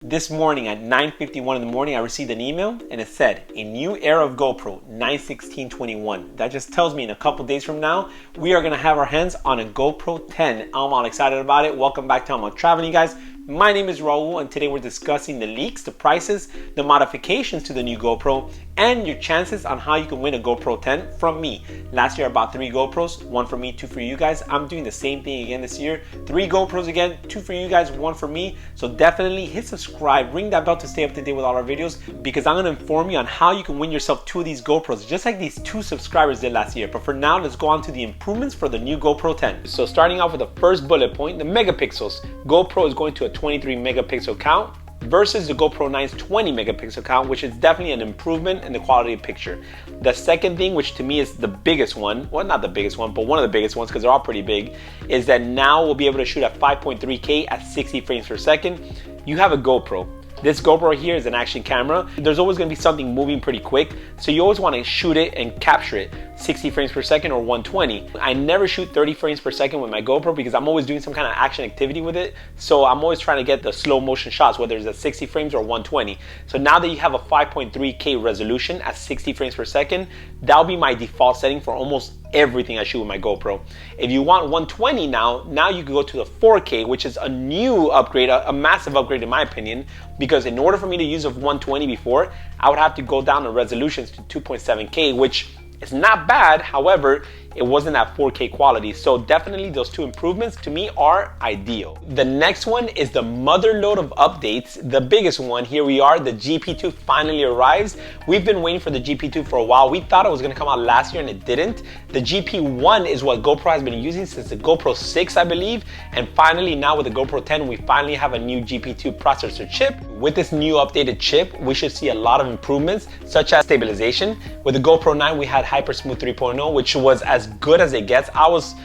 This morning at 9:51 in the morning, I received an email and it said, a new era of GoPro, 9/16/21. That just tells me in a couple days from now, we are gonna have our hands on a GoPro 10. I'm all excited about it. Welcome back to I'm All Traveling, guys. My name is Raul and today we're discussing the leaks, the prices, the modifications to the new GoPro, and your chances on how you can win a GoPro 10 from me. Last year I bought 3 GoPros, 1 for me, 2 for you guys. I'm doing the same thing again this year. 3 GoPros again, 2 for you guys, 1 for me. So definitely hit subscribe, ring that bell to stay up to date with all our videos, because I'm gonna inform you on how you can win yourself 2 of these GoPros, just like these 2 subscribers did last year. But for now, let's go on to the improvements for the new GoPro 10. So starting off with the first bullet point, the megapixels. GoPro is going to a 23 megapixel count versus the GoPro 9's 20 megapixel count, which is definitely an improvement in the quality of picture. The second thing, which to me is the biggest one, well, not the biggest one, but one of the biggest ones because they're all pretty big, is that now we'll be able to shoot at 5.3K at 60 frames per second. You have a GoPro. This GoPro here is an action camera. There's always gonna be something moving pretty quick, so you always wanna shoot it and capture it 60 frames per second or 120. I never shoot 30 frames per second with my GoPro because I'm always doing some kind of action activity with it, so I'm always trying to get the slow motion shots, whether it's at 60 frames or 120. So now that you have a 5.3K resolution at 60 frames per second, that'll be my default setting for almost everything I shoot with my GoPro. If you want 120 now you can go to the 4K, which is a new upgrade, a massive upgrade in my opinion, because in order for me to use a 120 before, I would have to go down the resolutions to 2.7K, which is not bad. However, it wasn't at 4K quality. So definitely those 2 improvements to me are ideal. The next one is the mother load of updates. The biggest one, here we are, the GP2 finally arrives. We've been waiting for the GP2 for a while. We thought it was gonna come out last year and it didn't. The GP1 is what GoPro has been using since the GoPro 6, I believe. And finally now with the GoPro 10, we finally have a new GP2 processor chip. With this new updated chip, we should see a lot of improvements, such as stabilization. With the GoPro 9, we had HyperSmooth 3.0, which was as good as it gets. I was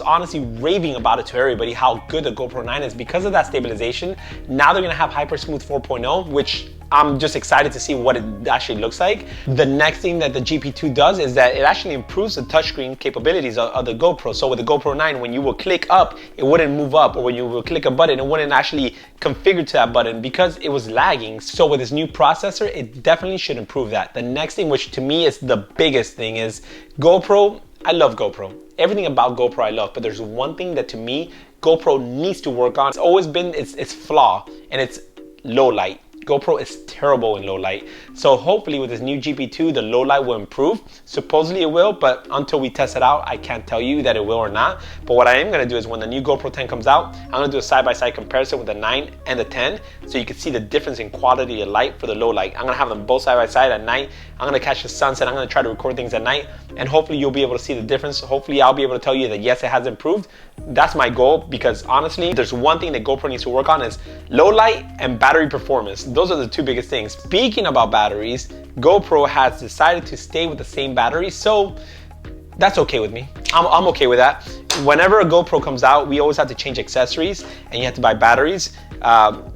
honestly raving about it to everybody, how good the GoPro 9 is because of that stabilization. Now they're gonna have HyperSmooth 4.0, which I'm just excited to see what it actually looks like. The next thing that the GP2 does is that it actually improves the touchscreen capabilities of the GoPro. So with the GoPro 9, when you will click up, it wouldn't move up, or when you will click a button, it wouldn't actually configure to that button because it was lagging. So with this new processor, it definitely should improve that. The next thing, which to me is the biggest thing, is GoPro. I love GoPro. Everything about GoPro I love, but there's one thing that to me, GoPro needs to work on. It's always been its flaw, and it's low light. GoPro is terrible in low light. So hopefully with this new GP2, the low light will improve. Supposedly it will, but until we test it out, I can't tell you that it will or not. But what I am gonna do is when the new GoPro 10 comes out, I'm gonna do a side-by-side comparison with the 9 and the 10, so you can see the difference in quality of light for the low light. I'm gonna have them both side-by-side at night. I'm gonna catch the sunset. I'm gonna try to record things at night, and hopefully you'll be able to see the difference. Hopefully I'll be able to tell you that yes, it has improved. That's my goal, because honestly, there's one thing that GoPro needs to work on is low light and battery performance. Those are the 2 biggest things. Speaking about batteries, GoPro has decided to stay with the same battery, so that's okay with me. I'm okay with that. Whenever a GoPro comes out, we always have to change accessories and you have to buy batteries.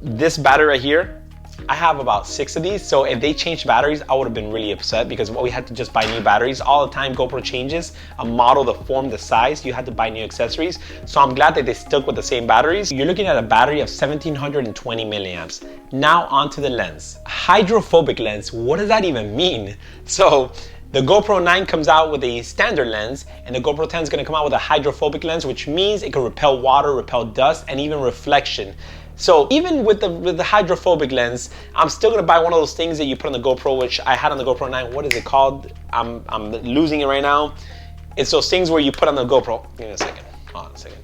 This battery right here, I have about 6 of these, so if they changed batteries, I would have been really upset because we had to just buy new batteries. All the time GoPro changes a model, the form, the size, you had to buy new accessories. So I'm glad that they stuck with the same batteries. You're looking at a battery of 1720 milliamps. Now onto the lens. Hydrophobic lens, what does that even mean? So the GoPro 9 comes out with a standard lens, and the GoPro 10 is gonna come out with a hydrophobic lens, which means it can repel water, repel dust, and even reflection. So even with the hydrophobic lens, I'm still gonna buy one of those things that you put on the GoPro, which I had on the GoPro 9. What is it called? I'm losing it right now. It's those things where you put on the GoPro. Give me a second. Hold on a second.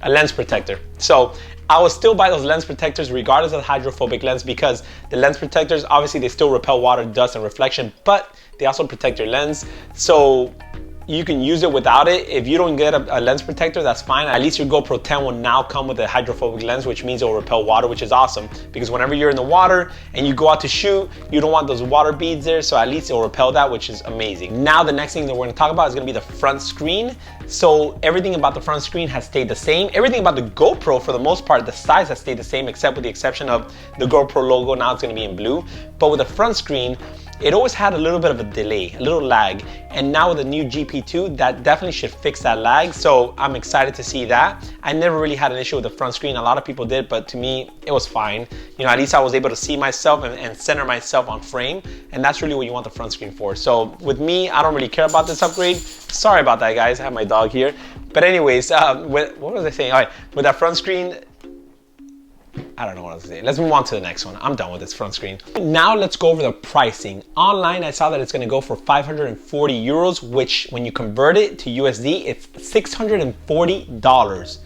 A lens protector. So I will still buy those lens protectors regardless of the hydrophobic lens, because the lens protectors, obviously they still repel water, dust, and reflection, but they also protect your lens. So you can use it without it. If you don't get a lens protector, that's fine. At least your GoPro 10 will now come with a hydrophobic lens, which means it will repel water, which is awesome. Because whenever you're in the water and you go out to shoot, you don't want those water beads there, so at least it will repel that, which is amazing. Now the next thing that we're gonna talk about is gonna be the front screen. So everything about the front screen has stayed the same. Everything about the GoPro, for the most part, the size has stayed the same, except with the exception of the GoPro logo. Now it's gonna be in blue. But with the front screen, it always had a little bit of a delay, a little lag. And now with the new GP2, that definitely should fix that lag. So I'm excited to see that. I never really had an issue with the front screen. A lot of people did, but to me, it was fine. You know, at least I was able to see myself and center myself on frame. And that's really what you want the front screen for. So with me, I don't really care about this upgrade. Sorry about that, guys. I have my dog here. But anyways, what was I saying? All right, with that front screen, I don't know what I was saying. Let's move on to the next one. I'm done with this front screen. Now let's go over the pricing. Online, I saw that it's gonna go for 540 euros, which when you convert it to USD, it's $640.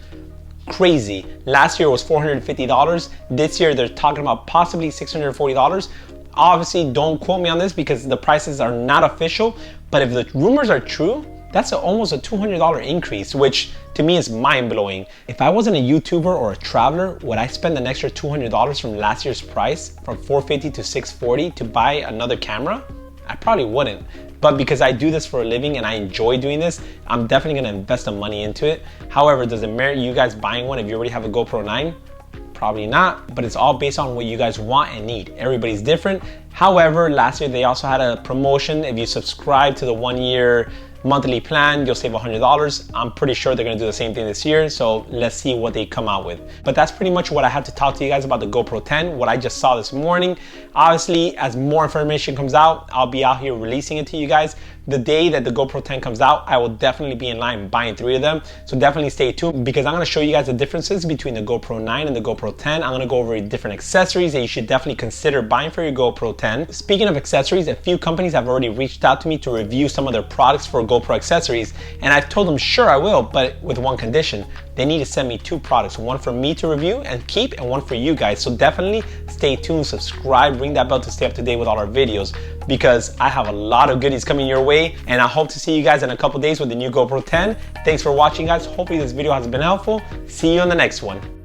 Crazy. Last year was $450. This year, they're talking about possibly $640. Obviously, don't quote me on this because the prices are not official, but if the rumors are true, that's almost a $200 increase, which to me is mind-blowing. If I wasn't a YouTuber or a traveler, would I spend an extra $200 from last year's price, from $450 to $640 to buy another camera? I probably wouldn't. But because I do this for a living and I enjoy doing this, I'm definitely gonna invest the money into it. However, does it merit you guys buying one if you already have a GoPro 9? Probably not, but it's all based on what you guys want and need. Everybody's different. However, last year they also had a promotion. If you subscribe to the 1-year monthly plan, you'll save $100. I'm pretty sure they're gonna do the same thing this year, so let's see what they come out with. But that's pretty much what I had to talk to you guys about the GoPro 10, what I just saw this morning. Obviously, as more information comes out, I'll be out here releasing it to you guys. The day that the GoPro 10 comes out, I will definitely be in line buying 3 of them. So definitely stay tuned because I'm gonna show you guys the differences between the GoPro 9 and the GoPro 10. I'm gonna go over different accessories that you should definitely consider buying for your GoPro 10. Speaking of accessories, a few companies have already reached out to me to review some of their products for GoPro accessories. And I've told them, sure, I will, but with one condition. They need to send me 2 products, one for me to review and keep and one for you guys. So definitely stay tuned, subscribe, ring that bell to stay up to date with all our videos because I have a lot of goodies coming your way and I hope to see you guys in a couple days with the new GoPro 10. Thanks for watching, guys. Hopefully this video has been helpful. See you on the next one.